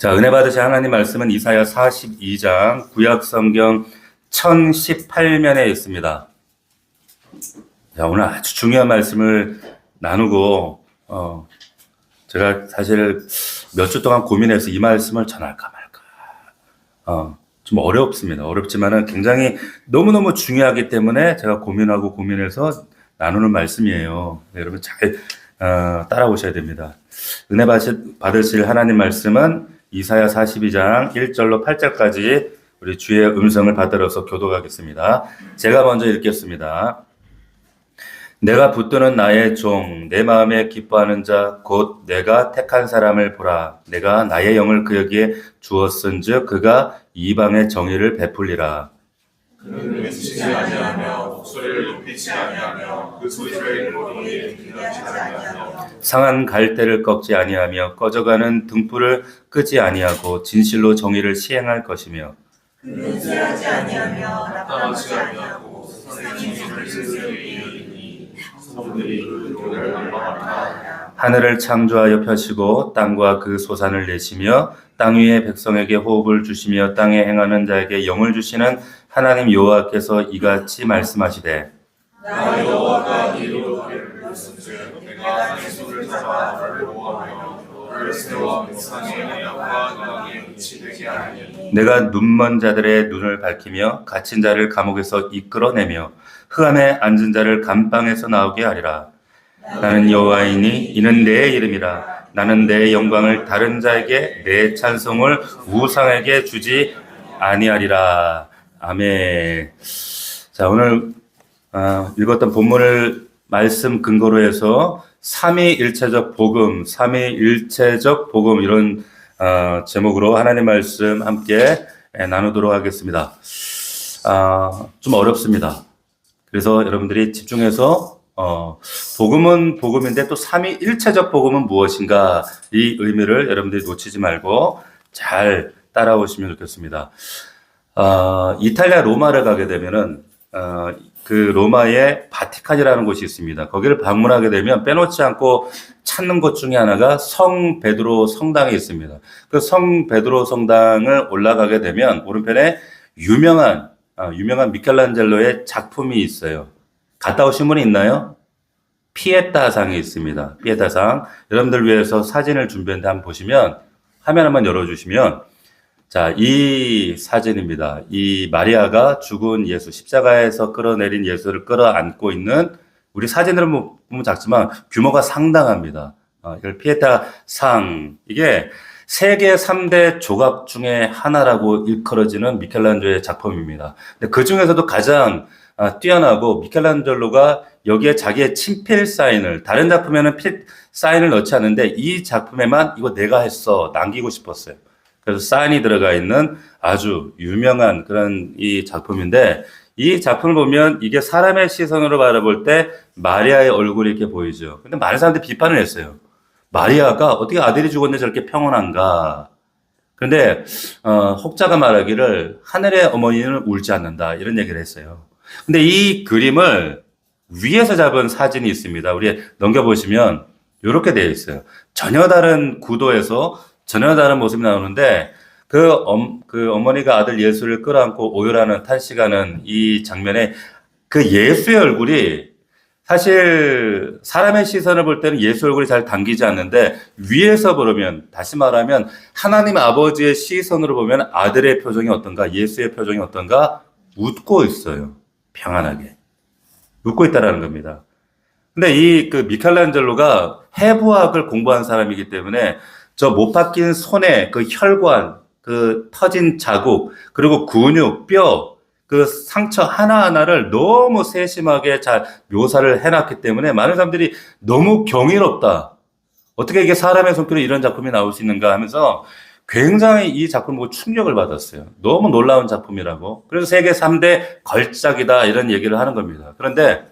자, 은혜 받으신 하나님 말씀은 이사야 42장 구약 성경 1018면에 있습니다. 자, 오늘 아주 중요한 말씀을 나누고, 제가 사실 몇 주 동안 고민해서 이 말씀을 전할까 말까. 좀 어렵습니다. 어렵지만은 굉장히 너무너무 중요하기 때문에 제가 고민해서 나누는 말씀이에요. 네, 여러분 잘, 따라오셔야 됩니다. 은혜 받으실 하나님 말씀은 이사야 42장 1절로 8절까지 우리 주의 음성을 받들어서 교독하겠습니다. 제가 먼저 읽겠습니다. 내가 붙드는 나의 종, 내 마음에 기뻐하는 자, 곧 내가 택한 사람을 보라. 내가 나의 영을 그에게 주었은즉 그가 이방의 정의를 베풀리라. 그는 외치지 아니하며 목소리를 높이지 아니하며 그 소리를 모르게 기다리지 아니하며 상한 갈대를 꺾지 아니하며 꺼져가는 등불을 끄지 아니하고 진실로 정의를 시행할 것이며 그는 취하지 아니하며 나타나지 아니하고 세상의 질서를 이으리니 성들이 그 도를 원망하리라. 하늘을 창조하여 펴시고 땅과 그 소산을 내시며 땅 위의 백성에게 호흡을 주시며 땅에 행하는 자에게 영을 주시는 하나님 여호와께서 이같이 말씀하시되 나 여호와가 이로 불렀은즉 내가 내 손을 잡아 너를 보호하며 너를 세워 세상의 영과 땅에 빛이 되게 하리니 내가 눈먼 자들의 눈을 밝히며 갇힌 자를 감옥에서 이끌어내며 흑암에 앉은 자를 감방에서 나오게 하리라. 나는 여호와이니 이는 내 이름이라. 나는 내 영광을 다른 자에게 내 찬송을 우상에게 주지 아니하리라. 아멘. 자, 오늘 읽었던 본문을 말씀 근거로 해서 삼위일체적 복음, 삼위일체적 복음 이런 제목으로 하나님 말씀 함께 나누도록 하겠습니다. 좀 어렵습니다. 그래서 여러분들이 집중해서 복음은 복음인데 또 삼위일체적 복음은 무엇인가 이 의미를 여러분들이 놓치지 말고 잘 따라오시면 좋겠습니다. 이탈리아 로마를 가게 되면은 그 로마의 바티칸이라는 곳이 있습니다. 거기를 방문하게 되면 빼놓지 않고 찾는 것 중에 하나가 성 베드로 성당이 있습니다. 그 성 베드로 성당을 올라가게 되면 오른편에 유명한 미켈란젤로의 작품이 있어요. 갔다 오신 분이 있나요? 피에타상이 있습니다. 피에타상. 여러분들 위해서 사진을 준비했는데 한번 보시면 화면 한번 열어주시면 자, 이 사진입니다. 이 마리아가 죽은 예수, 십자가에서 끌어내린 예수를 끌어안고 있는 우리 사진으로 보면 작지만 규모가 상당합니다. 이걸 피에타상. 이게 세계 3대 조각 중에 하나라고 일컬어지는 미켈란젤로의 작품입니다. 근데 그 중에서도 가장 뛰어나고 미켈란젤로가 여기에 자기의 친필 사인을 다른 작품에는 사인을 넣지 않는데 이 작품에만 이거 내가 했어 남기고 싶었어요. 그래서 사인이 들어가 있는 아주 유명한 그런 이 작품인데 이 작품을 보면 이게 사람의 시선으로 바라볼 때 마리아의 얼굴이 이렇게 보이죠. 근데 많은 사람들이 비판을 했어요. 마리아가 어떻게 아들이 죽었는데 저렇게 평온한가. 그런데 혹자가 말하기를 하늘의 어머니는 울지 않는다 이런 얘기를 했어요. 근데 이 그림을 위에서 잡은 사진이 있습니다. 우리 넘겨보시면 이렇게 되어 있어요. 전혀 다른 구도에서 전혀 다른 모습이 나오는데 그 어머니가 아들 예수를 끌어안고 오열하는 탄식하는 이 장면에 그 예수의 얼굴이 사실 사람의 시선을 볼 때는 예수 얼굴이 잘 당기지 않는데 위에서 보면 다시 말하면 하나님 아버지의 시선으로 보면 아들의 표정이 어떤가 예수의 표정이 어떤가 웃고 있어요. 평안하게. 웃고 있다라는 겁니다. 근데 이 미켈란젤로가 해부학을 공부한 사람이기 때문에 저 못 박힌 손에 그 혈관, 그 터진 자국, 그리고 근육, 뼈, 그 상처 하나하나를 너무 세심하게 잘 묘사를 해놨기 때문에 많은 사람들이 너무 경이롭다. 어떻게 이게 사람의 손길로 이런 작품이 나올 수 있는가 하면서 굉장히 이 작품을 보고 충격을 받았어요. 너무 놀라운 작품이라고. 그래서 세계 3대 걸작이다 이런 얘기를 하는 겁니다. 그런데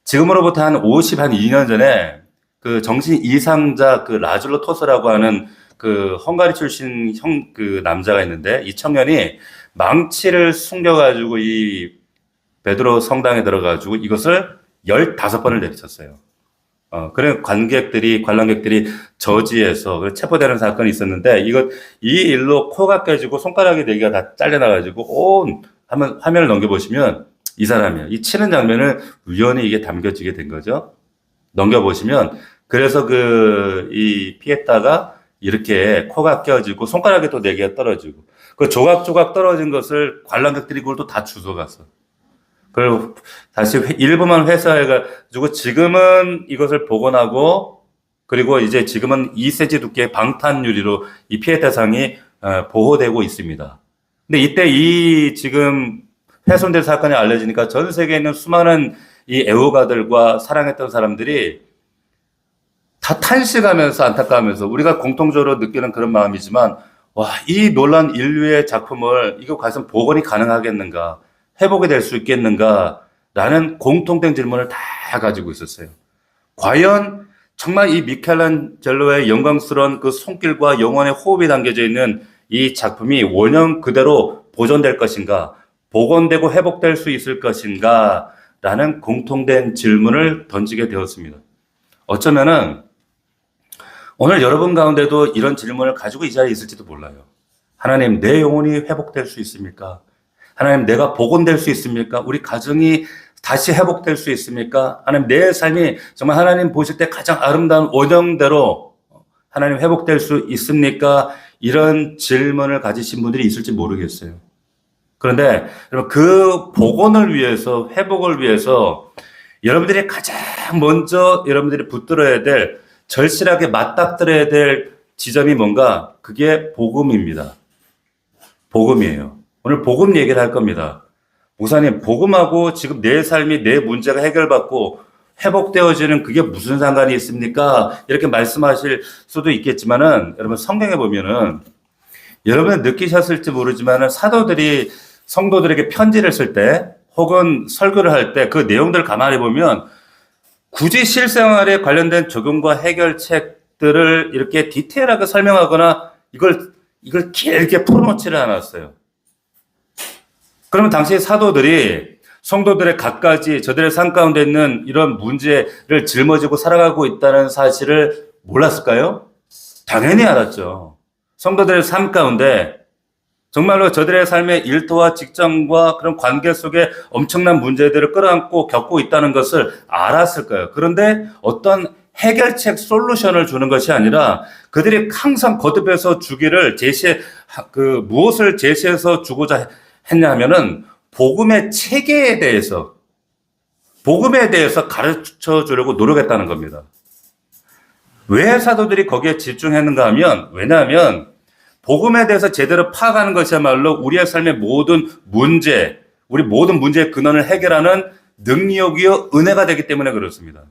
지금으로부터 한 2년 전에 그 정신 이상자 그 라즐로 토스라고 하는 그 헝가리 출신 그 남자가 있는데 이 청년이 망치를 숨겨가지고 이 베드로 성당에 들어가지고 이것을 15번을 내리쳤어요. 그런 관람객들이 저지해서 체포되는 사건이 있었는데, 이 일로 코가 깨지고 손가락이 4개가 다 잘려나가지고, 한번 화면을 넘겨보시면 이 사람이에요. 이 치는 장면을 우연히 이게 담겨지게 된 거죠. 넘겨보시면, 그래서 이 피에타가 이렇게 코가 깨지고 손가락이 또 4개가 떨어지고, 그 조각조각 떨어진 것을 관람객들이 그걸 또 다 주워갔어. 그리고 다시 일부만 회수해가지고 지금은 이것을 복원하고, 그리고 이제 지금은 2cm 두께의 방탄 유리로 이 피에타상이 보호되고 있습니다. 근데 이때 지금 훼손된 사건이 알려지니까 전 세계에 있는 수많은 이 애호가들과 사랑했던 사람들이 다 탄식하면서 안타까워하면서 우리가 공통적으로 느끼는 그런 마음이지만, 와, 이 놀란 인류의 작품을 이거 과연 복원이 가능하겠는가, 회복이 될 수 있겠는가 라는 공통된 질문을 다 가지고 있었어요. 과연 정말 이 미켈란젤로의 영광스러운 그 손길과 영혼의 호흡이 담겨져 있는 이 작품이 원형 그대로 보존될 것인가, 복원되고 회복될 수 있을 것인가 라는 공통된 질문을 던지게 되었습니다. 어쩌면은 오늘 여러분 가운데도 이런 질문을 가지고 이 자리에 있을지도 몰라요. 하나님, 내 영혼이 회복될 수 있습니까? 하나님, 내가 복원될 수 있습니까? 우리 가정이 다시 회복될 수 있습니까? 하나님, 내 삶이 정말 하나님 보실 때 가장 아름다운 원형대로 하나님 회복될 수 있습니까? 이런 질문을 가지신 분들이 있을지 모르겠어요. 그런데 여러분, 그 복원을 위해서, 회복을 위해서 여러분들이 가장 먼저 여러분들이 붙들어야 될, 절실하게 맞닥뜨려야 될 지점이 뭔가? 그게 복음입니다. 복음이에요. 오늘 복음 얘기를 할 겁니다. 목사님, 복음하고 지금 내 삶이, 내 문제가 해결받고 회복되어지는 그게 무슨 상관이 있습니까? 이렇게 말씀하실 수도 있겠지만은, 여러분 성경에 보면은 여러분 느끼셨을지 모르지만은 사도들이 성도들에게 편지를 쓸 때 혹은 설교를 할 때 그 내용들을 가만히 보면 굳이 실생활에 관련된 적용과 해결책들을 이렇게 디테일하게 설명하거나 이걸 길게 풀어놓지를 않았어요. 그러면 당시 사도들이 성도들의 갖가지 저들의 삶 가운데 있는 이런 문제를 짊어지고 살아가고 있다는 사실을 몰랐을까요? 당연히 알았죠. 성도들의 삶 가운데 정말로 저들의 삶의 일터와 직장과 그런 관계 속에 엄청난 문제들을 끌어안고 겪고 있다는 것을 알았을 거예요. 그런데 어떤 해결책, 솔루션을 주는 것이 아니라 그들이 항상 거듭해서 주기를 무엇을 제시해서 주고자 했냐면은 복음의 체계에 대해서 가르쳐 주려고 노력했다는 겁니다. 왜 사도들이 거기에 집중했는가 하면, 왜냐하면 복음에 대해서 제대로 파악하는 것이야말로 우리의 삶의 모든 문제, 우리 모든 문제의 근원을 해결하는 능력이요 은혜가 되기 때문에 그렇습니다.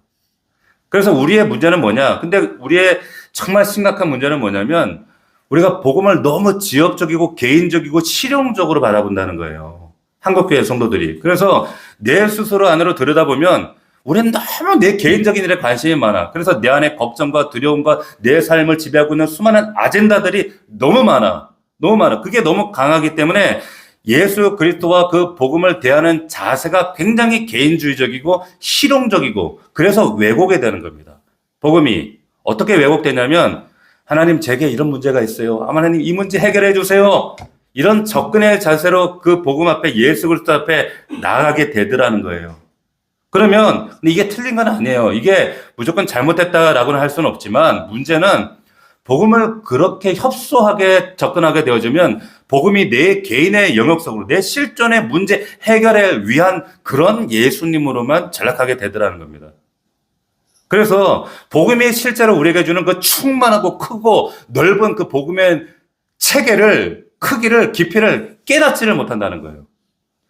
그래서 우리의 문제는 뭐냐? 근데 우리의 정말 심각한 문제는 뭐냐면 우리가 복음을 너무 지역적이고 개인적이고 실용적으로 바라본다는 거예요. 한국교회 성도들이. 그래서 내 스스로 안으로 들여다보면 우리는 너무 내 개인적인 일에 관심이 많아. 그래서 내 안에 걱정과 두려움과 내 삶을 지배하고 있는 수많은 아젠다들이 너무 많아. 너무 많아. 그게 너무 강하기 때문에 예수 그리스도와 그 복음을 대하는 자세가 굉장히 개인주의적이고 실용적이고 그래서 왜곡이 되는 겁니다. 복음이 어떻게 왜곡되냐면 하나님 제게 이런 문제가 있어요. 하나님 이 문제 해결해 주세요. 이런 접근의 자세로 그 복음 앞에 예수 그리스도 앞에 나아가게 되더라는 거예요. 그러면 이게 틀린 건 아니에요. 이게 무조건 잘못됐다라고는 할 수는 없지만 문제는 복음을 그렇게 협소하게 접근하게 되어지면 복음이 내 개인의 영역 속으로 내 실존의 문제 해결을 위한 그런 예수님으로만 전락하게 되더라는 겁니다. 그래서 복음이 실제로 우리에게 주는 그 충만하고 크고 넓은 그 복음의 체계를 크기를 깊이를 깨닫지를 못한다는 거예요.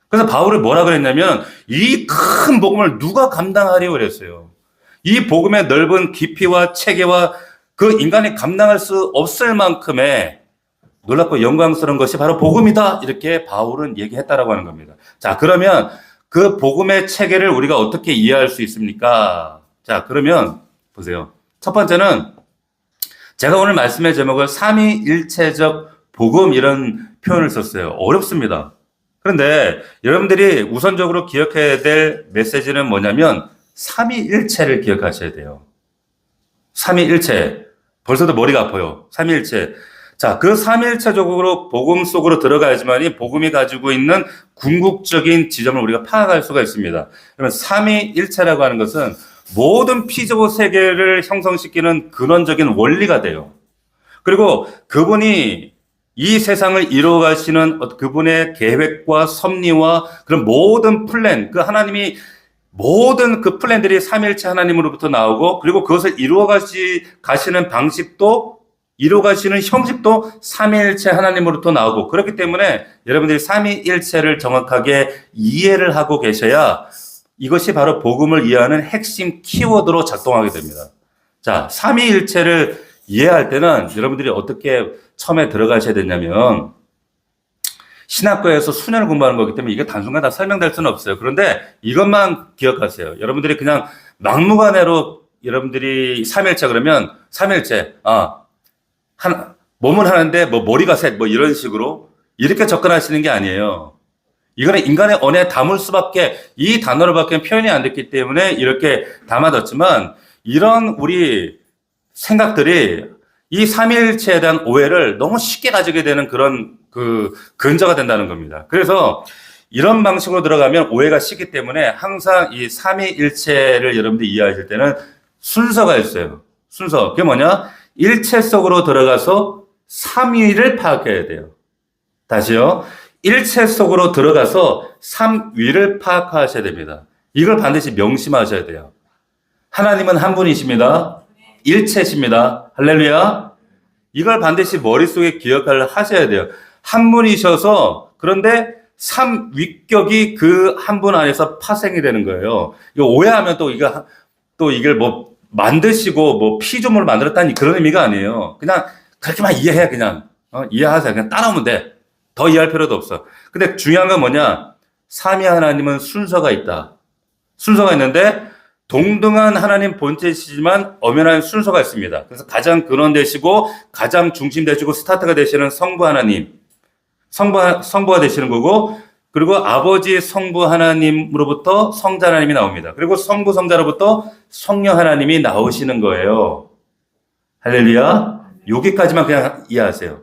그래서 바울이 뭐라 그랬냐면 이 큰 복음을 누가 감당하리오 그랬어요. 이 복음의 넓은 깊이와 체계와 그 인간이 감당할 수 없을 만큼의 놀랍고 영광스러운 것이 바로 복음이다. 이렇게 바울은 얘기했다라고 하는 겁니다. 자, 그러면 그 복음의 체계를 우리가 어떻게 이해할 수 있습니까? 자, 그러면 보세요. 첫 번째는 제가 오늘 말씀의 제목을 삼위일체적 복음 이런 표현을 썼어요. 어렵습니다. 그런데 여러분들이 우선적으로 기억해야 될 메시지는 뭐냐면 삼위일체를 기억하셔야 돼요. 삼위일체. 벌써도 머리가 아파요. 삼위일체. 자, 그 삼위일체적으로 복음 속으로 들어가야지만이 복음이 가지고 있는 궁극적인 지점을 우리가 파악할 수가 있습니다. 그러면 삼위일체라고 하는 것은 모든 피지컬 세계를 형성시키는 근원적인 원리가 돼요. 그리고 그분이 이 세상을 이루어가시는 그분의 계획과 섭리와 그런 모든 플랜, 그 하나님이 모든 그 플랜들이 삼위일체 하나님으로부터 나오고, 그리고 그것을 가시는 방식도, 이루어가시는 형식도 삼위일체 하나님으로부터 나오고, 그렇기 때문에 여러분들이 삼위일체를 정확하게 이해를 하고 계셔야 이것이 바로 복음을 이해하는 핵심 키워드로 작동하게 됩니다. 자, 삼위일체를 이해할 때는 여러분들이 어떻게 처음에 들어가셔야 되냐면, 신학교에서 수년을 공부하는 거기 때문에 이게 단순간 다 설명될 수는 없어요. 그런데 이것만 기억하세요. 여러분들이 그냥 막무가내로 여러분들이 삼일체 그러면 삼일체, 몸은 하는데 뭐 머리가 셋, 뭐 이런 식으로 이렇게 접근하시는 게 아니에요. 이거는 인간의 언어에 담을 수밖에, 이 단어로밖에 표현이 안 됐기 때문에 이렇게 담아뒀지만, 이런 우리 생각들이 이 삼위일체에 대한 오해를 너무 쉽게 가지게 되는 그런 근저가 된다는 겁니다. 그래서 이런 방식으로 들어가면 오해가 쉽기 때문에 항상 이 삼위일체를 여러분들이 이해하실 때는 순서가 있어요. 순서. 그게 뭐냐? 일체 속으로 들어가서 삼위를 파악해야 돼요. 다시요. 일체 속으로 들어가서 삼위를 파악하셔야 됩니다. 이걸 반드시 명심하셔야 돼요. 하나님은 한 분이십니다. 일체십니다. 할렐루야. 이걸 반드시 머릿속에 기억을 하셔야 돼요. 한 분이셔서, 그런데 삼위격이 그 한 분 안에서 파생이 되는 거예요. 이거 오해하면 또 이걸 뭐 만드시고 뭐 피조물을 만들었다니 그런 의미가 아니에요. 그냥 그렇게만 이해해. 그냥 이해하세요. 그냥 따라오면 돼. 더 이해할 필요도 없어. 근데 중요한 건 뭐냐? 삼위 하나님은 순서가 있다. 순서가 있는데 동등한 하나님 본체시지만 엄연한 순서가 있습니다. 그래서 가장 근원 되시고 가장 중심 되시고 스타트가 되시는 성부 하나님, 성부가 되시는 거고, 그리고 아버지 성부 하나님으로부터 성자 하나님이 나옵니다. 그리고 성부 성자로부터 성령 하나님이 나오시는 거예요. 할렐루야. 여기까지만 그냥 이해하세요.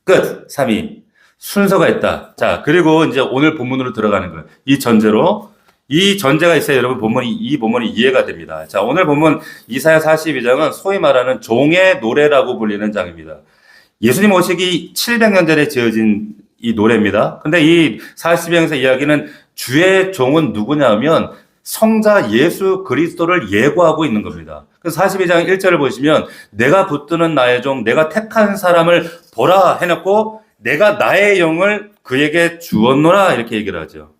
끝. 3위. 순서가 있다. 자, 그리고 이제 오늘 본문으로 들어가는 거예요. 이 전제로. 이 전제가 있어야 여러분 이 본문이 이해가 됩니다. 자, 오늘 본문 이사야 42장은 소위 말하는 종의 노래라고 불리는 장입니다. 예수님 오시기 700년 전에 지어진 이 노래입니다. 근데 이 42장에서 이야기는 주의 종은 누구냐면 성자 예수 그리스도를 예고하고 있는 겁니다. 그래서 42장 1절을 보시면 내가 붙드는 나의 종, 내가 택한 사람을 보라 해놓고 내가 나의 영을 그에게 주었노라 이렇게 얘기를 하죠.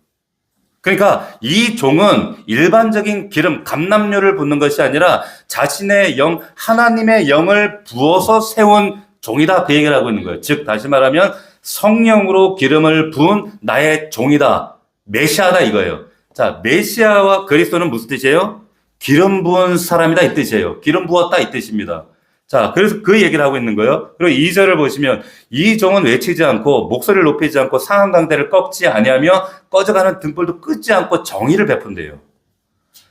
그러니까 이 종은 일반적인 기름, 감람료를 붓는 것이 아니라 자신의 영, 하나님의 영을 부어서 세운 종이다 그 얘기를 하고 있는 거예요. 즉 다시 말하면 성령으로 기름을 부은 나의 종이다. 메시아다 이거예요. 자, 메시아와 그리스도는 무슨 뜻이에요? 기름 부은 사람이다 이 뜻이에요. 기름 부었다 이 뜻입니다. 자, 그래서 그 얘기를 하고 있는 거예요. 그리고 2절을 보시면 이 종은 외치지 않고 목소리를 높이지 않고 상한 강대를 꺾지 아니하며 꺼져가는 등불도 끄지 않고 정의를 베푼대요.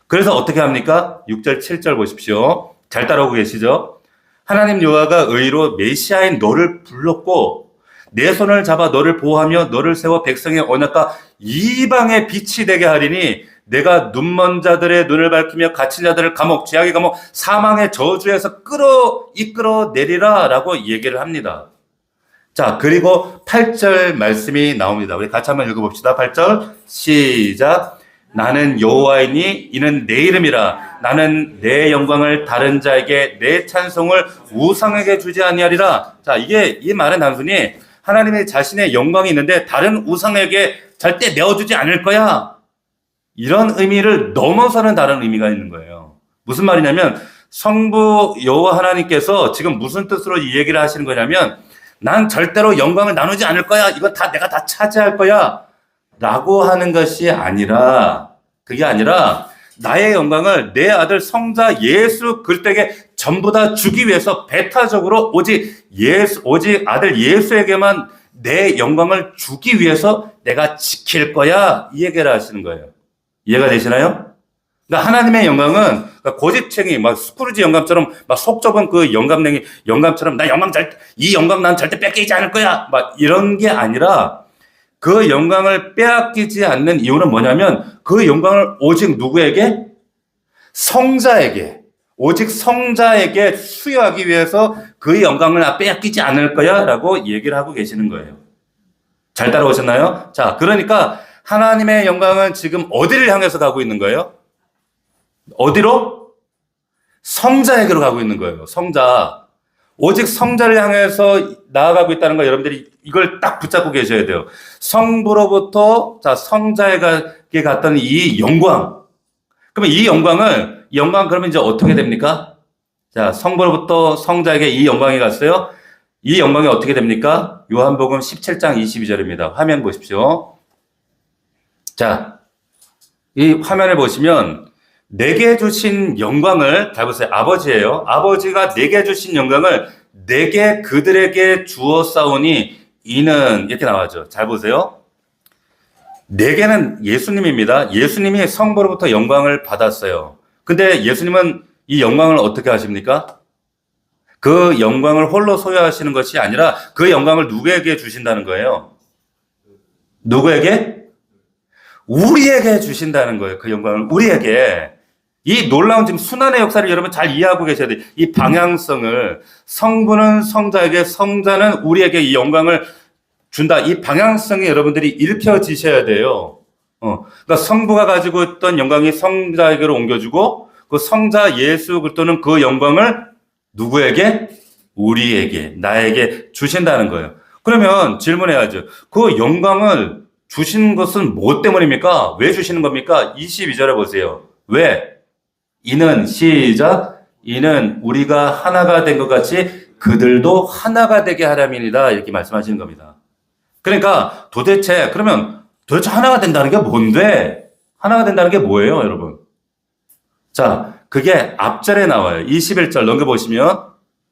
그래서 어떻게 합니까? 6절 7절 보십시오. 잘 따라오고 계시죠? 하나님 여호와가 의로 메시아인 너를 불렀고 내 손을 잡아 너를 보호하며 너를 세워 백성의 언약과 이방의 빛이 되게 하리니 내가 눈먼 자들의 눈을 밝히며 갇힌 자들을 감옥, 죄악의 감옥, 사망의 저주에서 이끌어 내리라 라고 얘기를 합니다. 자, 그리고 8절 말씀이 나옵니다. 우리 같이 한번 읽어봅시다. 8절 시작. 나는 여호와이니 이는 내 이름이라. 나는 내 영광을 다른 자에게 내 찬송을 우상에게 주지 아니하리라. 자, 이 말은 단순히 하나님의 자신의 영광이 있는데 다른 우상에게 절대 내어주지 않을 거야. 이런 의미를 넘어서는 다른 의미가 있는 거예요. 무슨 말이냐면 성부 여호와 하나님께서 지금 무슨 뜻으로 이 얘기를 하시는 거냐면 난 절대로 영광을 나누지 않을 거야. 이건 다 내가 다 차지할 거야. 라고 하는 것이 아니라 그게 아니라 나의 영광을 내 아들 성자 예수 그리스도에게 전부 다 주기 위해서 배타적으로 오직 아들 예수에게만 내 영광을 주기 위해서 내가 지킬 거야. 이 얘기를 하시는 거예요. 이해가 되시나요? 그러니까 하나님의 영광은 그러니까 고집쟁이 막 스크루지 영감처럼 막 속 좁은 그 영감냉이 영감처럼 나 영광 이 영광 난 절대 뺏기지 않을 거야 막 이런 게 아니라 그 영광을 빼앗기지 않는 이유는 뭐냐면 그 영광을 오직 누구에게? 성자에게 오직 성자에게 수여하기 위해서 그 영광을 나 빼앗기지 않을 거야 라고 얘기를 하고 계시는 거예요. 잘 따라오셨나요? 자, 그러니까 하나님의 영광은 지금 어디를 향해서 가고 있는 거예요? 어디로? 성자에게로 가고 있는 거예요. 성자. 오직 성자를 향해서 나아가고 있다는 거 여러분들이 이걸 딱 붙잡고 계셔야 돼요. 성부로부터 자 성자에게 갔던 이 영광. 그러면 이 영광 그러면 이제 어떻게 됩니까? 자, 성부로부터 성자에게 이 영광이 갔어요. 이 영광이 어떻게 됩니까? 요한복음 17장 22절입니다. 화면 보십시오. 자, 이 화면을 보시면 내게 주신 영광을 잘 보세요. 아버지예요. 아버지가 내게 주신 영광을 내게 그들에게 주었사오니 이는 이렇게 나와죠. 잘 보세요. 내게는 예수님입니다. 예수님이 성부로부터 영광을 받았어요. 근데 예수님은 이 영광을 어떻게 하십니까? 그 영광을 홀로 소유하시는 것이 아니라 그 영광을 누구에게 주신다는 거예요? 누구에게? 우리에게 주신다는 거예요. 그 영광을 우리에게. 이 놀라운 지금 순환의 역사를 여러분 잘 이해하고 계셔야 돼요. 이 방향성을 성부는 성자에게 성자는 우리에게 이 영광을 준다. 이 방향성이 여러분들이 읽혀지셔야 돼요. 그러니까 성부가 가지고 있던 영광이 성자에게로 옮겨주고 그 성자 예수 그리스도는 그 영광을 누구에게? 우리에게, 나에게 주신다는 거예요. 그러면 질문해야죠. 그 영광을 주신 것은 뭐 때문입니까? 왜 주시는 겁니까? 22절에 보세요. 왜? 이는 시작. 이는 우리가 하나가 된 것 같이 그들도 하나가 되게 하려면이다. 이렇게 말씀하시는 겁니다. 그러니까 그러면 도대체 하나가 된다는 게 뭔데? 하나가 된다는 게 뭐예요, 여러분? 자, 그게 앞절에 나와요. 21절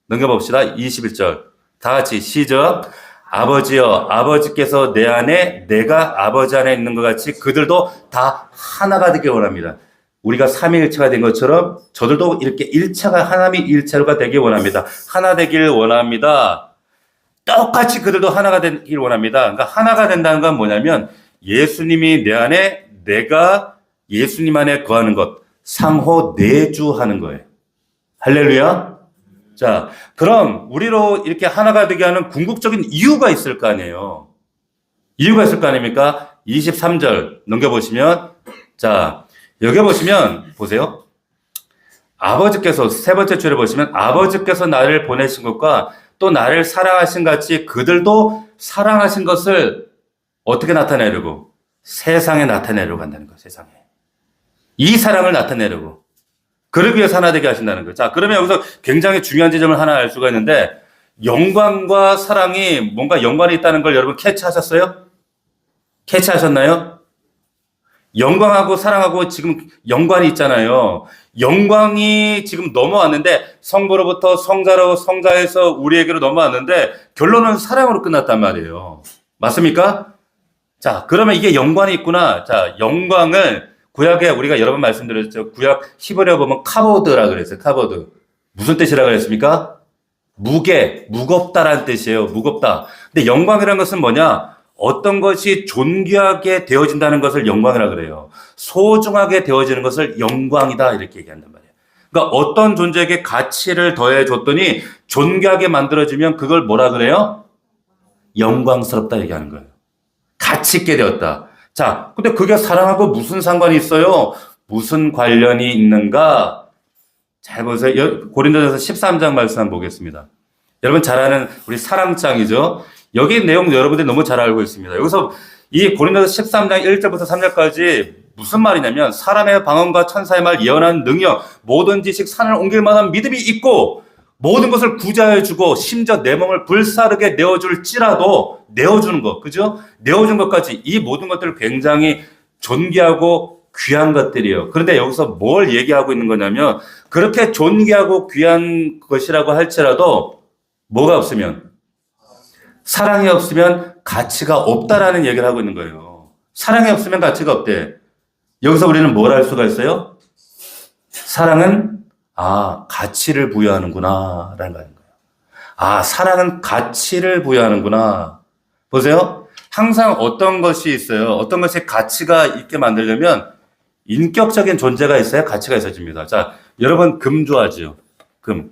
넘겨봅시다. 21절. 다 같이 시작. 아버지여, 아버지께서 내 안에, 내가 아버지 안에 있는 것 같이 그들도 다 하나가 되길 원합니다. 우리가 삼위일체가 된 것처럼 저들도 이렇게 하나님이 일체가 되길 원합니다. 하나 되길 원합니다. 똑같이 그들도 하나가 되길 원합니다. 그러니까 하나가 된다는 건 뭐냐면 예수님이 내 안에, 내가 예수님 안에 거하는 것, 상호 내주하는 거예요. 할렐루야. 자, 그럼 우리로 이렇게 하나가 되게 하는 궁극적인 이유가 있을 거 아니에요. 이유가 있을 거 아닙니까? 23절 넘겨보시면, 자, 여기 보시면, 보세요. 아버지께서, 세 번째 줄에 보시면, 아버지께서 나를 보내신 것과 또 나를 사랑하신 같이 그들도 사랑하신 것을 어떻게 나타내려고? 세상에 나타내려고 한다는 거예요, 세상에. 이 사랑을 나타내려고. 그러기 위해서 하나 되게 하신다는 거예요. 자, 그러면 여기서 굉장히 중요한 지점을 하나 알 수가 있는데, 영광과 사랑이 뭔가 연관이 있다는 걸 여러분 캐치하셨어요? 캐치하셨나요? 영광하고 사랑하고 지금 연관이 있잖아요. 영광이 지금 넘어왔는데, 성부로부터 성자로, 성자에서 우리에게로 넘어왔는데, 결론은 사랑으로 끝났단 말이에요. 맞습니까? 자, 그러면 이게 연관이 있구나. 자, 영광을 구약에 우리가 여러 번 말씀드렸죠. 구약 히브리어 보면 카보드라 그랬어요. 카보드. 무슨 뜻이라 그랬습니까? 무겁다라는 뜻이에요. 무겁다. 근데 영광이라는 것은 뭐냐? 어떤 것이 존귀하게 되어진다는 것을 영광이라 그래요. 소중하게 되어지는 것을 영광이다 이렇게 얘기한단 말이에요. 그러니까 어떤 존재에게 가치를 더해줬더니 존귀하게 만들어지면 그걸 뭐라 그래요? 영광스럽다 얘기하는 거예요. 가치 있게 되었다. 자, 근데 그게 사랑하고 무슨 상관이 있어요? 무슨 관련이 있는가? 잘 보세요. 고린도전서 13장 말씀 한번 보겠습니다. 여러분 잘 아는 우리 사랑장이죠. 여기 내용 여러분들이 너무 잘 알고 있습니다. 여기서 이 고린도전서 13장 1절부터 3절까지 무슨 말이냐면 사람의 방언과 천사의 말, 예언하는 능력, 모든 지식, 산을 옮길 만한 믿음이 있고 모든 것을 구제하여 주고 심지어 내 몸을 불사르게 내어줄지라도 내어주는 것, 그죠? 내어준 것까지 이 모든 것들을 굉장히 존귀하고 귀한 것들이에요. 그런데 여기서 뭘 얘기하고 있는 거냐면 그렇게 존귀하고 귀한 것이라고 할지라도 뭐가 없으면 사랑이 없으면 가치가 없다라는 얘기를 하고 있는 거예요. 사랑이 없으면 가치가 없대. 여기서 우리는 뭘 할 수가 있어요? 사랑은 가치를 부여하는구나 라는 거예요. 사랑은 가치를 부여하는구나. 보세요. 항상 어떤 것이 있어요. 어떤 것이 가치가 있게 만들려면 인격적인 존재가 있어야 가치가 있어집니다. 자, 여러분 금 좋아하죠? 금.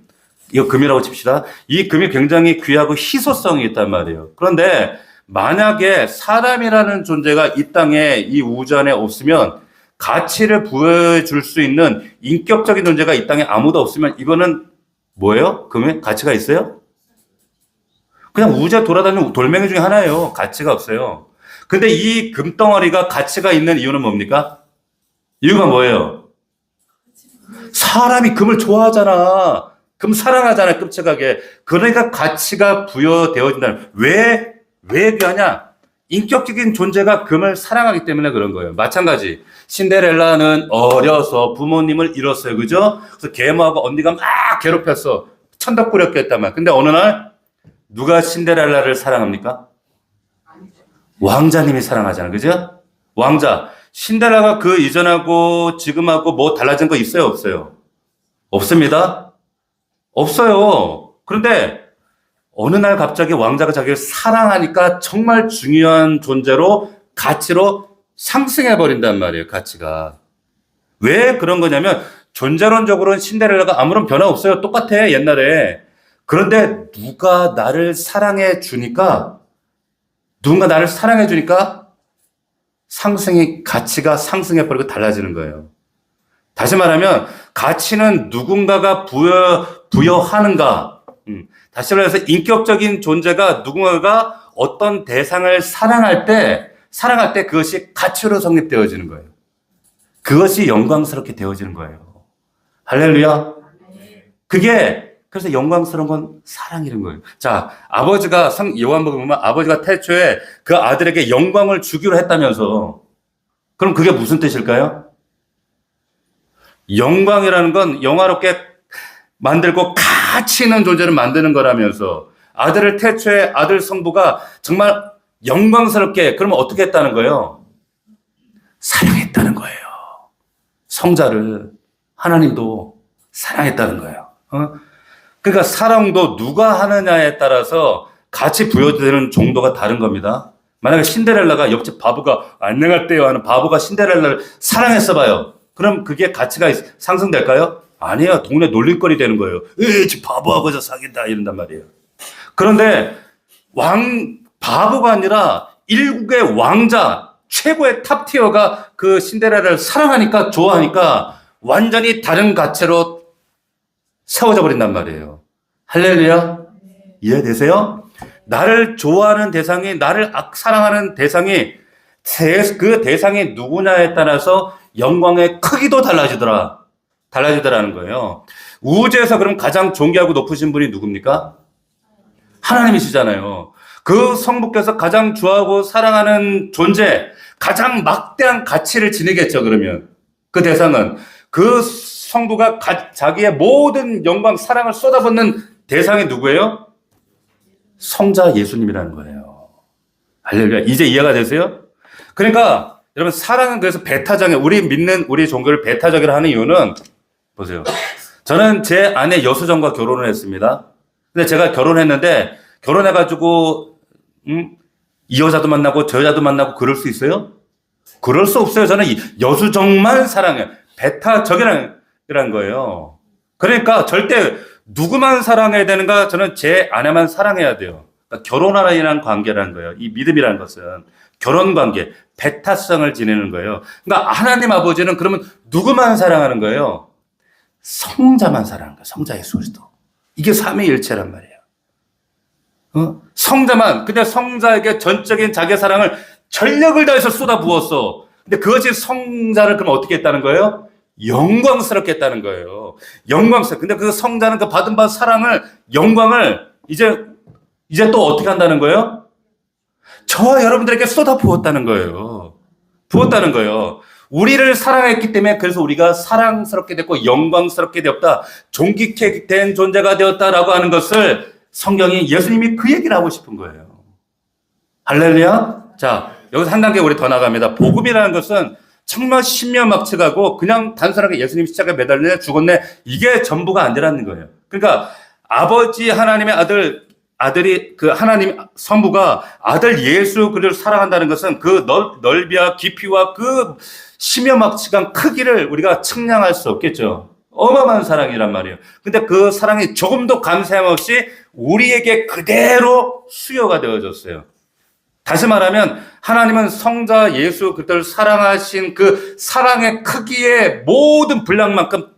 이거 금이라고 칩시다. 이 금이 굉장히 귀하고 희소성이 있단 말이에요. 그런데 만약에 사람이라는 존재가 이 땅에 이 우주 안에 없으면 가치를 부여해 줄 수 있는 인격적인 존재가 이 땅에 아무도 없으면 이거는 뭐예요? 금에 가치가 있어요? 그냥 우주에 돌아다니는 돌멩이 중에 하나예요. 가치가 없어요. 근데 이 금덩어리가 가치가 있는 이유는 뭡니까? 이유가 뭐예요? 사람이 금을 좋아하잖아. 금 사랑하잖아, 끔찍하게. 그러니까 가치가 부여되어진다는. 왜 귀하냐? 인격적인 존재가 금을 사랑하기 때문에 그런 거예요. 마찬가지. 신데렐라는 어려서 부모님을 잃었어요. 그죠? 그래서 계모하고 언니가 막 괴롭혔어. 천덕꾸렸게 했단 말이야. 근데 어느 날 누가 신데렐라를 사랑합니까? 왕자님이 사랑하잖아요. 그죠? 왕자. 신데렐라가 그 이전하고 지금하고 뭐 달라진 거 있어요? 없어요? 없습니다. 없어요. 그런데 어느 날 갑자기 왕자가 자기를 사랑하니까 정말 중요한 존재로 가치로 상승해버린단 말이에요. 가치가. 왜 그런 거냐면 존재론적으로는 신데렐라가 아무런 변화 없어요. 똑같아 옛날에. 그런데 누군가 나를 사랑해 주니까 가치가 상승해버리고 달라지는 거예요. 다시 말하면 가치는 누군가가 부여하는가. 다시 말해서 인격적인 존재가 누군가가 어떤 대상을 사랑할 때 그것이 가치로 성립되어지는 거예요. 그것이 영광스럽게 되어지는 거예요. 할렐루야. 그래서 영광스러운 건 사랑이라는 거예요. 자, 아버지가 요한복음 보면 아버지가 태초에 그 아들에게 영광을 주기로 했다면서. 그럼 그게 무슨 뜻일까요? 영광이라는 건 영화롭게 만들고 가치 있는 존재를 만드는 거라면서 아들을 태초에 아들 성부가 정말 영광스럽게 그러면 어떻게 했다는 거예요? 사랑했다는 거예요. 성자를 하나님도 사랑했다는 거예요. 그러니까 사랑도 누가 하느냐에 따라서 같이 부여되는 정도가 다른 겁니다. 만약에 신데렐라가 옆집 바보가 안녕할때요 하는 바보가 신데렐라를 사랑했어 봐요. 그럼 그게 가치가 상승될까요? 아니에요. 동네 놀림거리 되는 거예요. 저 바보하고 저 사귄다 이런단 말이에요. 그런데 바보가 아니라 일국의 왕자 최고의 탑티어가 그 신데렐라를 사랑하니까 좋아하니까 완전히 다른 가치로 세워져 버린단 말이에요. 할렐루야. 이해되세요? 나를 좋아하는 대상이 나를 사랑하는 대상이 그 대상이 누구냐에 따라서 영광의 크기도 달라지더라는 거예요. 우주에서 그럼 가장 존귀하고 높으신 분이 누굽니까? 하나님이시잖아요. 그 성부께서 가장 좋아하고 사랑하는 존재, 가장 막대한 가치를 지니겠죠, 그러면. 그 대상은. 그 성부가 자기의 모든 영광, 사랑을 쏟아붓는 대상이 누구예요? 성자 예수님이라는 거예요. 할렐루야. 이제 이해가 되세요? 그러니까 여러분 사랑은 그래서 배타적이에요. 우리 종교를 배타적이라 하는 이유는 보세요. 저는 제 아내 여수정과 결혼을 했습니다. 근데 제가 결혼했는데 결혼해가지고 이 여자도 만나고 저 여자도 만나고 그럴 수 있어요? 그럴 수 없어요. 저는 여수정만 사랑해요. 배타적이라는 거예요. 그러니까 절대 누구만 사랑해야 되는가? 저는 제 아내만 사랑해야 돼요. 그러니까 결혼하라는 관계라는 거예요. 이 믿음이라는 것은 결혼 관계, 배타성을 지내는 거예요. 그러니까 하나님 아버지는 그러면 누구만 사랑하는 거예요? 성자만 사랑하는 거예요. 성자 예수 그리스도. 이게 삼위일체란 말이에요. 성자만, 근데 성자에게 전적인 자기 사랑을 전력을 다해서 쏟아부었어. 근데 그것이 성자를 그럼 어떻게 했다는 거예요? 영광스럽게 했다는 거예요. 영광스럽게. 근데 그 성자는 그 받은 바 사랑을, 영광을 이제 또 어떻게 한다는 거예요? 저와 여러분들에게 쏟아 부었다는 거예요. 부었다는 거예요. 우리를 사랑했기 때문에 그래서 우리가 사랑스럽게 됐고 영광스럽게 되었다. 존귀케 된 존재가 되었다라고 하는 것을 성경이 예수님이 그 얘기를 하고 싶은 거예요. 할렐루야. 자, 여기서 한 단계 우리 더 나갑니다. 복음이라는 것은 정말 신묘막측하고 그냥 단순하게 예수님 십자가에 매달려 죽었네 이게 전부가 아니라는 거예요. 그러니까 아버지 하나님의 아들이 그 하나님 성부가 아들 예수 그리스도를 사랑한다는 것은 그 넓이와 깊이와 그 심여막측한 크기를 우리가 측량할 수 없겠죠. 어마어마한 사랑이란 말이에요. 근데 그 사랑이 조금도 감사함 없이 우리에게 그대로 수여가 되어졌어요. 다시 말하면 하나님은 성자 예수 그리스도를 사랑하신 그 사랑의 크기의 모든 분량만큼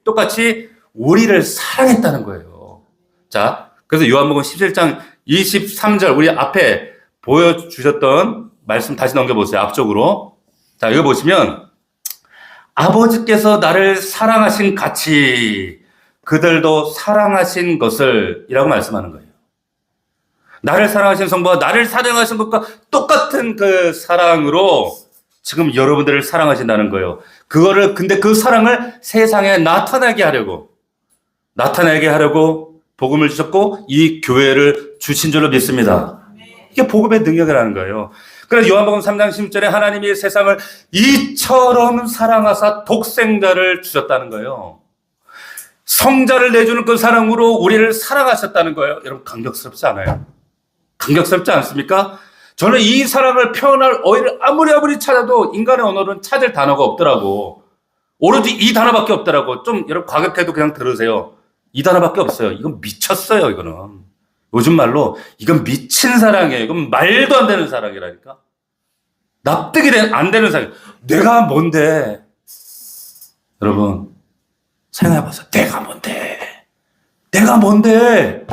똑같이 우리를 사랑했다는 거예요. 자, 그래서 요한복음 17장 23절 우리 앞에 보여주셨던 말씀 다시 넘겨보세요. 앞쪽으로. 자, 이거 보시면 아버지께서 나를 사랑하신 같이 그들도 사랑하신 것을 이라고 말씀하는 거예요. 나를 사랑하신 성부가 나를 사랑하신 것과 똑같은 그 사랑으로 지금 여러분들을 사랑하신다는 거예요. 근데 그 사랑을 세상에 나타나게 하려고 복음을 주셨고 이 교회를 주신 줄로 믿습니다. 이게 복음의 능력이라는 거예요. 그래서 요한복음 3장 10절에 하나님이 세상을 이처럼 사랑하사 독생자를 주셨다는 거예요. 성자를 내주는 그 사랑으로 우리를 사랑하셨다는 거예요. 여러분 감격스럽지 않아요? 감격스럽지 않습니까? 저는 이 사랑을 표현할 어휘를 아무리 찾아도 인간의 언어로는 찾을 단어가 없더라고. 오로지 이 단어밖에 없더라고. 좀 여러분 과격해도 그냥 들으세요. 이 단어밖에 없어요. 이건 미쳤어요, 이거는. 요즘 말로 이건 미친 사랑이에요. 이건 말도 안 되는 사랑이라니까. 납득이 안 되는 사랑. 내가 뭔데? 여러분 생각해보세요. 내가 뭔데?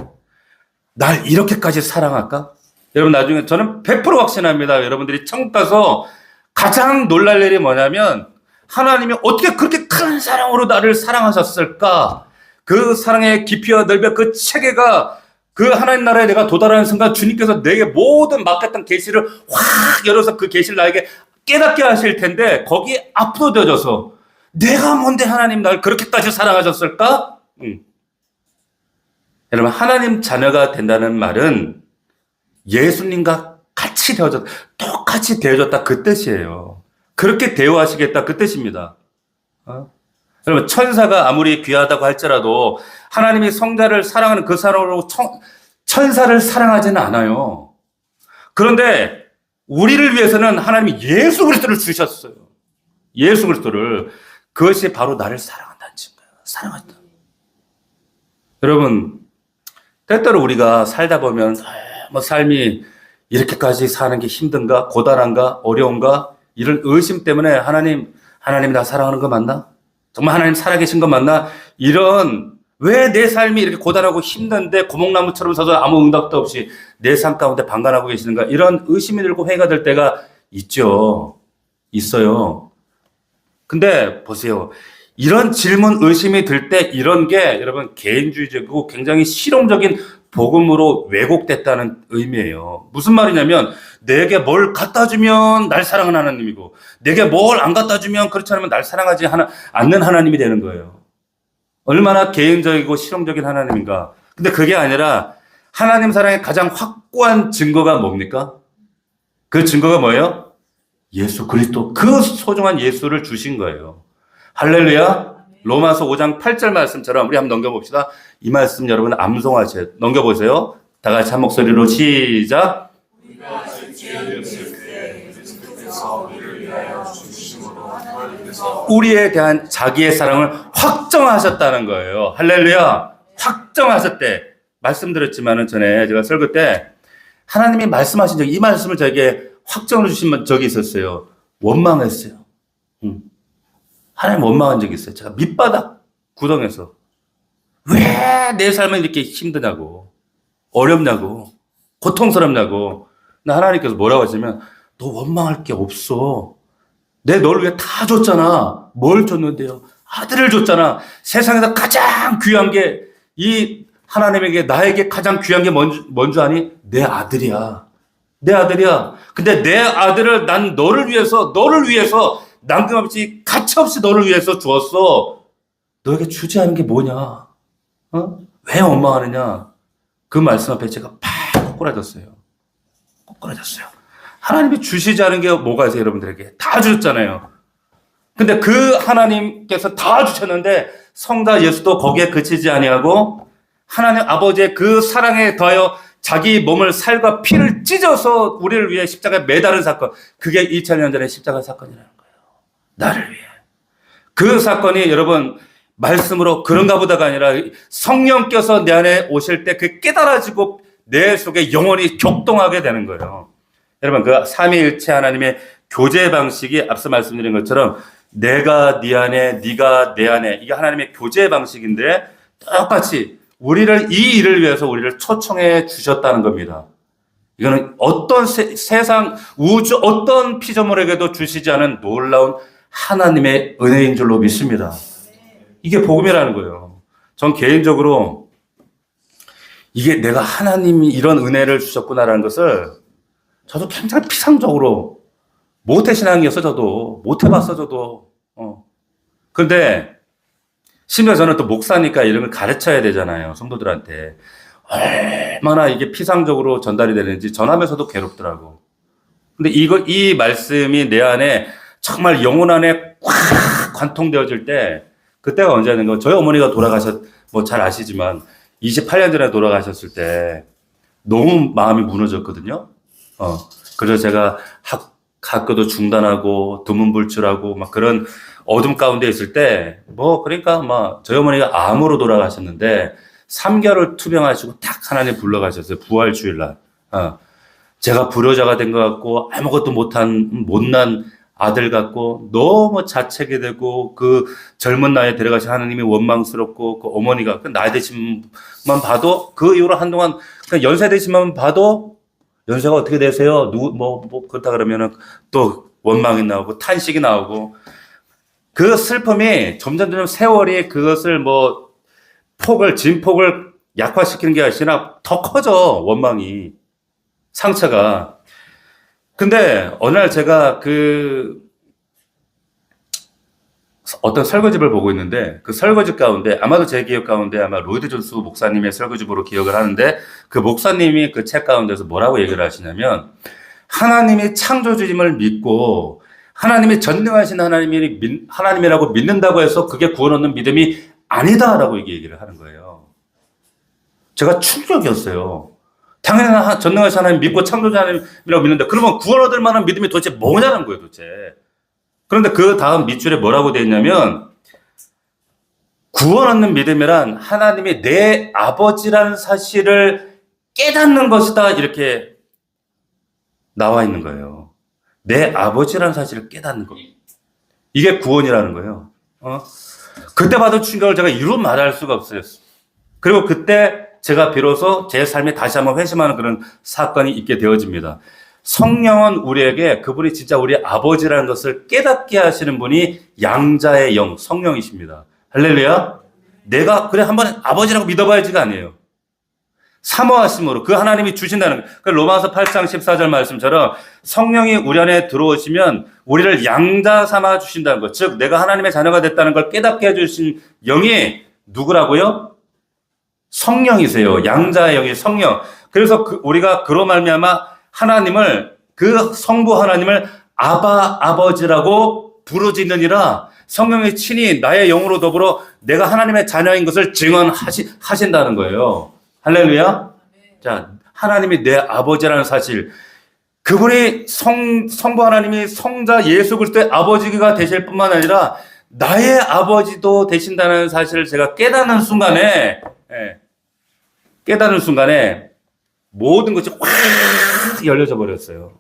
날 이렇게까지 사랑할까? 여러분 나중에 저는 100% 확신합니다. 여러분들이 천국 가서 가장 놀랄 일이 뭐냐면 하나님이 어떻게 그렇게 큰 사랑으로 나를 사랑하셨을까? 그 사랑의 깊이와 넓이와 그 체계가 그 하나님 나라에 내가 도달하는 순간 주님께서 내게 모든 막혔던 계시를 확 열어서 그 계시를 나에게 깨닫게 하실 텐데 거기에 압도되어져서 내가 뭔데 하나님 나를 그렇게까지 사랑하셨을까? 여러분 하나님 자녀가 된다는 말은 예수님과 똑같이 되어졌다 그 뜻이에요. 그렇게 대우하시겠다 그 뜻입니다. 여러분 천사가 아무리 귀하다고 할지라도 하나님이 성자를 사랑하는 그 사랑으로 천사를 사랑하지는 않아요. 그런데 우리를 위해서는 하나님이 예수 그리스도를 주셨어요. 예수 그리스도를. 그것이 바로 나를 사랑한다는 증거예요. 사랑한다. 여러분 때때로 우리가 살다 보면 삶이 이렇게까지 사는 게 힘든가 고단한가 어려운가 이런 의심 때문에 하나님 나 사랑하는 거 맞나? 정말 하나님 살아계신 거 맞나? 이런 왜 내 삶이 이렇게 고단하고 힘든데 고목나무처럼 서서 아무 응답도 없이 내 삶 가운데 방관하고 계시는가? 이런 의심이 들고 회의가 될 때가 있어요. 근데 보세요. 이런 질문 의심이 들 때 이런 게 여러분 개인주의적이고 굉장히 실용적인 복음으로 왜곡됐다는 의미예요. 무슨 말이냐면 내게 뭘 갖다 주면 날 사랑하는 하나님이고 내게 뭘 안 갖다 주면 그렇지 않으면 날 사랑하지 않는 하나님이 되는 거예요. 얼마나 개인적이고 실용적인 하나님인가. 근데 그게 아니라 하나님 사랑의 가장 확고한 증거가 뭡니까? 그 증거가 뭐예요? 예수 그리스도. 그 소중한 예수를 주신 거예요. 할렐루야. 로마서 5장 8절 말씀처럼 우리 한번 넘겨봅시다. 이 말씀 여러분 암송하세요. 넘겨보세요. 다 같이 한 목소리로 시작. 우리에 대한 자기의 사랑을 확정하셨다는 거예요. 할렐루야. 확정하셨대. 말씀드렸지만은 전에 제가 설교 때 하나님이 말씀하신 이 말씀을 저에게 확정을 주신 적이 있었어요. 원망했어요. 하나님 원망한 적이 있어요. 제가 밑바닥 구덩에서 왜 내 삶은 이렇게 힘드냐고 어렵냐고 고통스럽냐고. 나 하나님께서 뭐라고 하시면 너 원망할 게 없어. 내 너를 위해 다 줬잖아. 뭘 줬는데요? 아들을 줬잖아. 세상에서 가장 귀한 게 이 하나님에게 나에게 가장 귀한 게 뭔지 아니? 내 아들이야. 내 아들이야. 근데 내 아들을 난 너를 위해서 남김없이 가차없이 너를 위해서 주었어. 너에게 주지 않은 게 뭐냐? 왜 원망하느냐? 그 말씀 앞에 제가 팍 꼬꾸라졌어요. 하나님이 주시지 않은 게 뭐가 있어요, 여러분들에게? 다 주셨잖아요. 근데 그 하나님께서 다 주셨는데 성자 예수도 거기에 그치지 아니하고 하나님 아버지의 그 사랑에 더하여 자기 몸을 살과 피를 찢어서 우리를 위해 십자가에 매달은 사건, 그게 2000년 전의 십자가 사건이라는 거예요. 나를 위해. 그 사건이 여러분 말씀으로 그런가 보다가 아니라 성령께서 내 안에 오실 때 그게 깨달아지고 내 속에 영혼이 격동하게 되는 거예요. 여러분 그 삼위일체 하나님의 교제 방식이 앞서 말씀드린 것처럼 내가 네 안에, 네가 내 안에, 이게 하나님의 교제 방식인데 똑같이 우리를 이 일을 위해서 우리를 초청해 주셨다는 겁니다. 이거는 어떤 세상 우주 어떤 피조물에게도 주시지 않은 놀라운 하나님의 은혜인 줄로 믿습니다. 이게 복음이라는 거예요. 전 개인적으로 이게 내가 하나님이 이런 은혜를 주셨구나라는 것을 저도 굉장히 피상적으로 모태신앙이었어, 저도. 못해봤어, 저도. 근데, 심지어 저는 또 목사니까 이런 걸 가르쳐야 되잖아요, 성도들한테. 얼마나 이게 피상적으로 전달이 되는지 전하면서도 괴롭더라고. 근데 이 말씀이 내 안에 정말 영혼 안에 꽉 관통되어질 때, 그때가 언제였는가, 저희 어머니가 뭐 잘 아시지만, 28년 전에 돌아가셨을 때, 너무 마음이 무너졌거든요. 그래서 제가 학교도 중단하고 두문불출하고 막 그런 어둠 가운데 있을 때 그러니까 막 저희 어머니가 암으로 돌아가셨는데 3개월을 투병하시고 딱 하나님 불러가셨어요. 부활 주일날. 제가 불효자가 된 것 같고 아무것도 못난 아들 같고 너무 자책이 되고 그 젊은 나이에 데려가신 하나님이 원망스럽고 그 어머니가 그 나이 드신만 봐도 그 이후로 한동안 그냥 연세 드신만 봐도 연세가 어떻게 되세요? 그렇다 그러면은 또 원망이 나오고 탄식이 나오고 그 슬픔이 점점 세월이 그것을 진폭을 약화시키는 게 아니라 더 커져, 원망이. 상처가. 근데 어느 날 제가 어떤 설거집을 보고 있는데 그 설거집 가운데 아마도 제 기억 가운데 아마 로이드 존스 목사님의 설거집으로 기억을 하는데 그 목사님이 그 책 가운데서 뭐라고 얘기를 하시냐면 하나님이 창조주임을 믿고 하나님이 전능하신 하나님이라고 믿는다고 해서 그게 구원 얻는 믿음이 아니다라고 얘기를 하는 거예요. 제가 충격이었어요. 당연히 전능하신 하나님 믿고 창조주 하나님이라고 믿는다. 그러면 구원 얻을 만한 믿음이 도대체 뭐냐는 거예요, 도대체. 그런데 그 다음 밑줄에 뭐라고 되어 있냐면 구원 얻는 믿음이란 하나님이 내 아버지라는 사실을 깨닫는 것이다 이렇게 나와 있는 거예요. 내 아버지라는 사실을 깨닫는 것. 이게 구원이라는 거예요. 그때 받은 충격을 제가 이루 말할 수가 없어요. 그리고 그때 제가 비로소 제 삶에 다시 한번 회심하는 그런 사건이 있게 되어집니다. 성령은 우리에게 그분이 진짜 우리 아버지라는 것을 깨닫게 하시는 분이 양자의 영, 성령이십니다. 할렐루야. 내가 그래 한번 아버지라고 믿어봐야지가 아니에요. 사모하심으로 그 하나님이 주신다는 그 로마서 8장 14절 말씀처럼 성령이 우리 안에 들어오시면 우리를 양자 삼아 주신다는 것. 즉 내가 하나님의 자녀가 됐다는 걸 깨닫게 해주신 영이 누구라고요? 성령이세요. 양자의 영이 성령. 그래서 우리가 그로 말미암아 하나님을 그 성부 하나님을 아버지라고 부르짖느니라 성령이 친히 나의 영으로 더불어 내가 하나님의 자녀인 것을 증언하신다는 거예요. 할렐루야. 자, 하나님이 내 아버지라는 사실, 그분이 성부 하나님이 성자 예수 그리스도의 아버지가 되실 뿐만 아니라 나의 아버지도 되신다는 사실을 제가 깨닫는 순간에 모든 것이 확 열려져 버렸어요.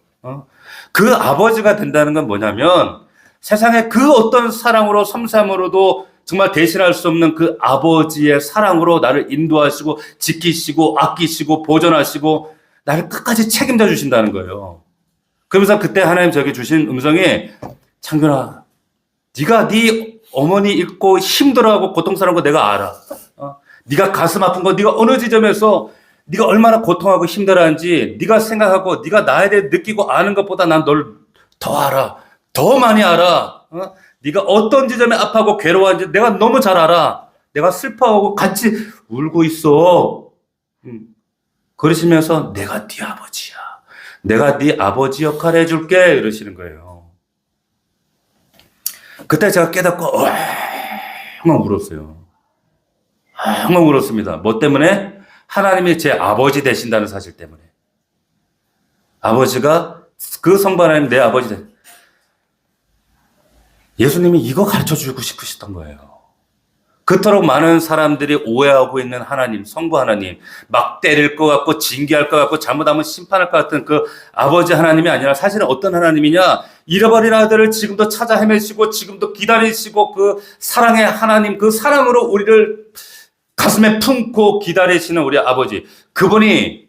그 아버지가 된다는 건 뭐냐면 세상에 그 어떤 사랑으로 섬삼으로도 정말 대신할 수 없는 그 아버지의 사랑으로 나를 인도하시고 지키시고 아끼시고 보존하시고 나를 끝까지 책임져 주신다는 거예요. 그러면서 그때 하나님 저에게 주신 음성이 창균아, 네가 네 어머니 잊고 힘들어하고 고통스러운 거 내가 알아. 네가 가슴 아픈 거 네가 어느 지점에서 네가 얼마나 고통하고 힘들어하는지 네가 생각하고 네가 나에 대해 느끼고 아는 것보다 난 널 더 알아. 더 많이 알아. 네가 어떤 지점에 아파하고 괴로워하는지 내가 너무 잘 알아. 내가 슬퍼하고 같이 울고 있어. 그러시면서 내가 네 아버지야. 내가 네 아버지 역할을 해줄게 이러시는 거예요. 그때 제가 깨닫고 엉엉 울었어요. 엉엉 울었습니다. 뭐 때문에? 하나님이 제 아버지 되신다는 사실 때문에. 아버지가 그 성부 하나님 내 아버지 되. 예수님이 이거 가르쳐주고 싶으셨던 거예요. 그토록 많은 사람들이 오해하고 있는 하나님, 성부 하나님, 막 때릴 것 같고 징계할 것 같고 잘못하면 심판할 것 같은 그 아버지 하나님이 아니라 사실은 어떤 하나님이냐? 잃어버린 아들을 지금도 찾아 헤매시고 지금도 기다리시고 그 사랑의 하나님, 그 사랑으로 우리를 가슴에 품고 기다리시는 우리 아버지. 그분이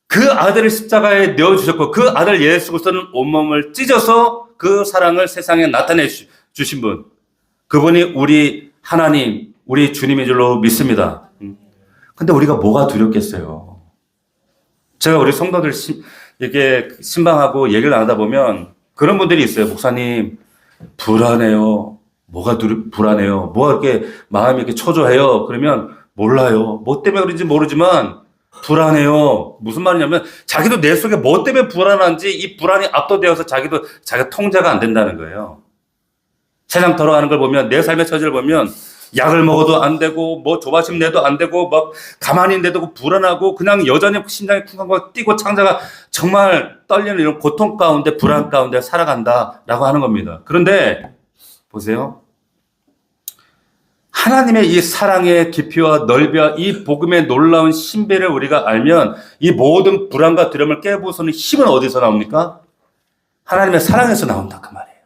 그 아들을 십자가에 내어주셨고 그 아들 예수 그리스도는 온몸을 찢어서 그 사랑을 세상에 나타내 주신 분. 그분이 우리 하나님, 우리 주님인 줄로 믿습니다. 근데 우리가 뭐가 두렵겠어요? 제가 우리 성도들 이렇게 신방하고 얘기를 나누다 보면 그런 분들이 있어요. 목사님, 불안해요. 뭐가 불안해요? 뭐가 이렇게 마음이 이렇게 초조해요? 그러면 몰라요. 뭐 때문에 그런지 모르지만 불안해요. 무슨 말이냐면 자기도 내 속에 뭐 때문에 불안한지 이 불안이 압도되어서 자기가 통제가 안 된다는 거예요. 세상 돌아가는 걸 보면 내 삶의 처지를 보면 약을 먹어도 안 되고 뭐 조바심 내도 안 되고 막 가만히 있는데도 불안하고 그냥 여전히 심장이 쿵쾅쿵쾅 뛰고 창자가 정말 떨리는 이런 고통 가운데 불안 가운데 살아간다라고 하는 겁니다. 그런데 보세요. 하나님의 이 사랑의 깊이와 넓이와 이 복음의 놀라운 신비를 우리가 알면 이 모든 불안과 두려움을 깨부수는 힘은 어디서 나옵니까? 하나님의 사랑에서 나온다 그 말이에요.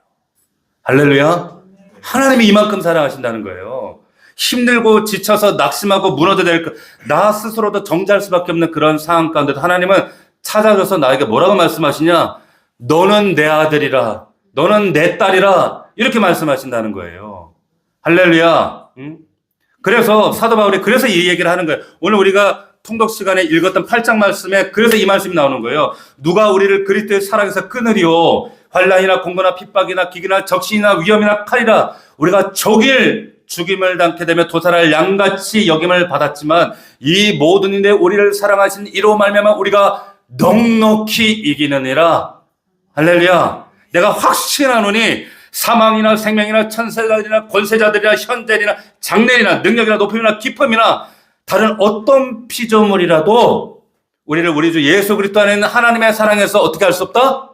할렐루야. 하나님이 이만큼 사랑하신다는 거예요. 힘들고 지쳐서 낙심하고 무너져 내릴 나 스스로도 정지할 수밖에 없는 그런 상황 가운데도 하나님은 찾아줘서 나에게 뭐라고 말씀하시냐? 너는 내 아들이라, 너는 내 딸이라 이렇게 말씀하신다는 거예요. 할렐루야. 응? 그래서 사도 바울이 그래서 이 얘기를 하는 거예요. 오늘 우리가 통독 시간에 읽었던 8장 말씀에 그래서 이 말씀이 나오는 거예요. 누가 우리를 그리스도의 사랑에서 끊으리요? 환난이나 공고나 핍박이나 기근이나 적신이나 위험이나 칼이라. 우리가 종일 죽임을 당케 되며 도살할 양같이 여김을 받았지만 이 모든 일에 우리를 사랑하신 이로 말미암아 우리가 넉넉히 이기느니라. 할렐루야. 내가 확신하노니 사망이나 생명이나 천사들이나 권세자들이나 현재이나 장래이나 능력이나 높음이나 깊음이나 다른 어떤 피조물이라도 우리를 우리 주 예수 그리스도 안에 있는 하나님의 사랑에서 어떻게 할 수 없다?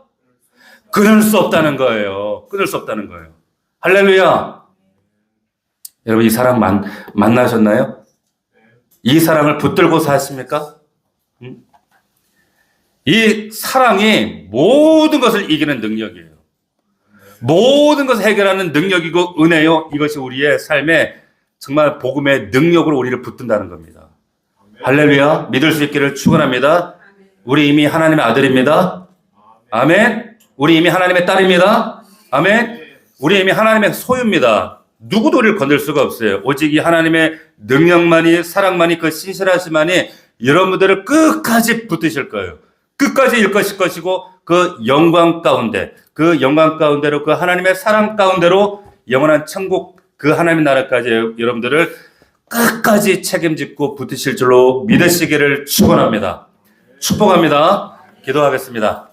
끊을 수 없다는 거예요. 끊을 수 없다는 거예요. 할렐루야. 여러분 이 사랑 만나셨나요? 이 사랑을 붙들고 사십니까? 이 사랑이 모든 것을 이기는 능력이에요. 모든 것을 해결하는 능력이고 은혜요. 이것이 우리의 삶에 정말 복음의 능력으로 우리를 붙든다는 겁니다. 할렐루야. 믿을 수 있기를 축원합니다. 우리 이미 하나님의 아들입니다. 아멘. 우리 이미 하나님의 딸입니다. 아멘. 우리 이미 하나님의 소유입니다. 누구도 우리를 건들 수가 없어요. 오직 이 하나님의 능력만이 사랑만이 그 신실하심만이 여러분들을 끝까지 붙드실 거예요. 끝까지 일것일 것이고 그 영광 가운데로 그 하나님의 사랑 가운데로 영원한 천국 그 하나님의 나라까지 여러분들을 끝까지 책임짓고 붙으실 줄로 믿으시기를 축원합니다. 축복합니다. 기도하겠습니다.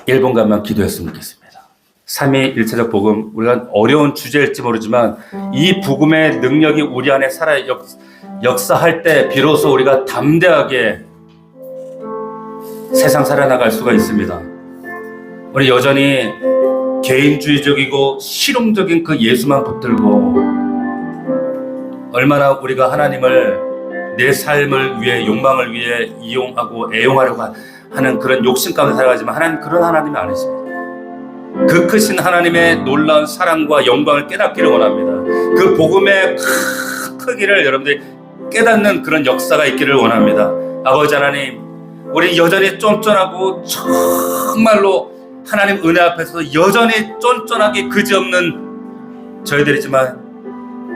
1분간만 기도했으면 좋겠습니다. 3위 일체적 복음, 우리가 어려운 주제일지 모르지만 이 복음의 능력이 우리 안에 살아 역사할 때 비로소 우리가 담대하게 세상 살아나갈 수가 있습니다. 우리 여전히 개인주의적이고 실용적인 그 예수만 붙들고 얼마나 우리가 하나님을 내 삶을 위해 욕망을 위해 이용하고 애용하려고 하는 그런 욕심 가운데 살아가지만 하나님 그런 하나님이 아니십니다. 그 크신 하나님의 놀라운 사랑과 영광을 깨닫기를 원합니다. 그 복음의 크기를 여러분들이 깨닫는 그런 역사가 있기를 원합니다. 아버지 하나님, 우리 여전히 쫀쫀하고 정말로 하나님 은혜 앞에서 여전히 쫀쫀하게 그지없는 저희들이지만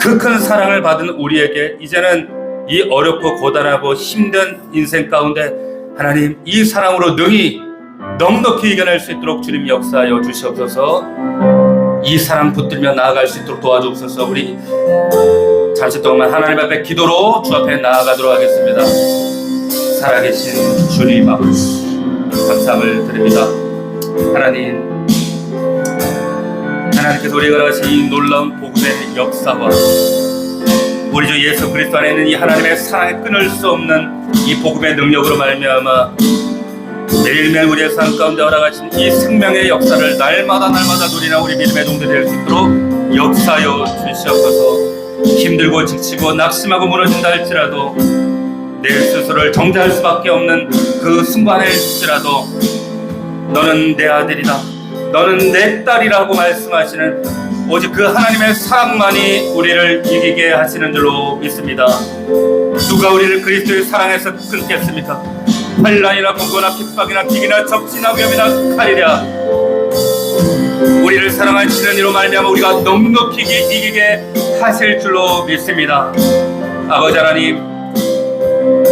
그 큰 사랑을 받은 우리에게 이제는 이 어렵고 고단하고 힘든 인생 가운데 하나님 이 사랑으로 능히 넉넉히 이겨낼 수 있도록 주님 역사하여 주시옵소서. 이 사랑 붙들며 나아갈 수 있도록 도와주옵소서. 우리 잠시 동안 하나님 앞에 기도로 주 앞에 나아가도록 하겠습니다. 살아계신 주님 아버지, 감사함을 드립니다. 하나님께서 우리가 하신 이 놀라운 복음의 역사와 우리 주 예수 그리스도 안에 있는 이 하나님의 사랑에 끊을 수 없는 이 복음의 능력으로 말미암아 매일매일 우리의 삶 가운데 허락하신 이 생명의 역사를 날마다 누리나 우리 믿음의 종들이 될 수 있도록 역사여 주시옵소서. 힘들고 지치고 낙심하고 무너진다 할지라도 내 스스로를 정죄할 수밖에 없는 그 순간일지라도 너는 내 아들이다, 너는 내 딸이라고 말씀하시는 오직 그 하나님의 사랑만이 우리를 이기게 하시는 줄로 믿습니다. 누가 우리를 그리스도의 사랑에서 끊겠습니까? 환난이나 공고나 핍박이나 기기나 적시나 위험이나 칼이랴 우리를 사랑하시는 이로 말미암아 우리가 넉넉히 이기게 하실 줄로 믿습니다. 아버지 하나님,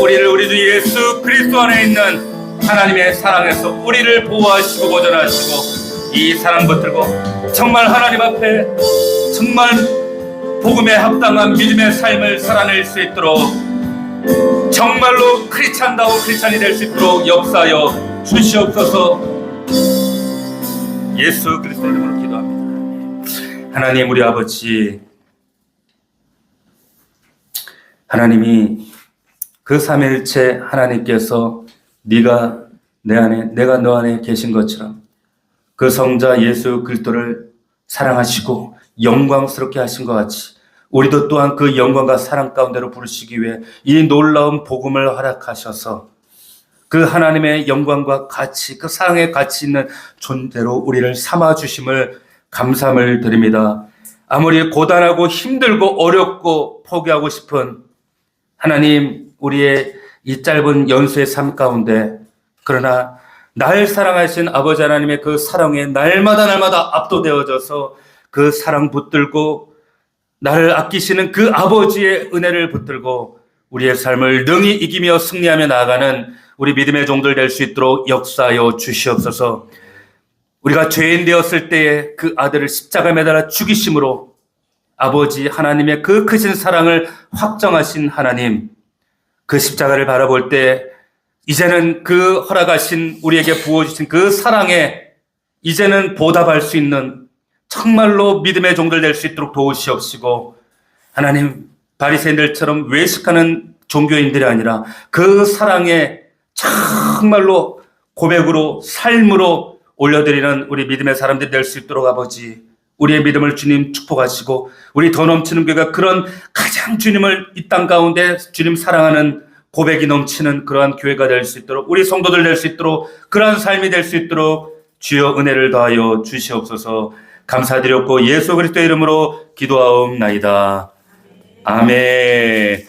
우리를 우리 주 예수 그리스도 안에 있는 하나님의 사랑에서 우리를 보호하시고 보존하시고 이 사랑 붙들고 정말 하나님 앞에 정말 복음에 합당한 믿음의 삶을 살아낼 수 있도록 정말로 크리스찬다운 크리스찬이 될 수 있도록 역사하여 주시옵소서. 예수 그리스도 이름으로 기도합니다. 하나님, 우리 아버지, 하나님이 그 삼위일체 하나님께서 네가 내 안에, 내가 너 안에 계신 것처럼 그 성자 예수 그리스도를 사랑하시고 영광스럽게 하신 것 같이 우리도 또한 그 영광과 사랑 가운데로 부르시기 위해 이 놀라운 복음을 허락하셔서 그 하나님의 영광과 가치, 그 사랑의 가치 있는 존재로 우리를 삼아주심을 감사함을 드립니다. 아무리 고단하고 힘들고 어렵고 포기하고 싶은 하나님, 우리의 이 짧은 연수의 삶 가운데 그러나 날 사랑하신 아버지 하나님의 그 사랑에 날마다 압도되어져서 그 사랑 붙들고 나를 아끼시는 그 아버지의 은혜를 붙들고 우리의 삶을 능히 이기며 승리하며 나아가는 우리 믿음의 종들 될 수 있도록 역사하여 주시옵소서. 우리가 죄인 되었을 때에 그 아들을 십자가에 매달아 죽이심으로 아버지 하나님의 그 크신 사랑을 확정하신 하나님, 그 십자가를 바라볼 때 이제는 그 허락하신 우리에게 부어주신 그 사랑에 이제는 보답할 수 있는 정말로 믿음의 종들 될 수 있도록 도우시옵시고, 하나님, 바리새인들처럼 외식하는 종교인들이 아니라 그 사랑에 정말로 고백으로 삶으로 올려드리는 우리 믿음의 사람들이 될 수 있도록 아버지, 우리의 믿음을 주님 축복하시고 우리 더 넘치는 교회가 그런 가장 주님을 이 땅 가운데 주님 사랑하는 고백이 넘치는 그러한 교회가 될 수 있도록, 우리 성도들 될 수 있도록, 그러한 삶이 될 수 있도록 주여 은혜를 더하여 주시옵소서. 감사드렸고 예수 그리스도의 이름으로 기도하옵나이다. 아멘.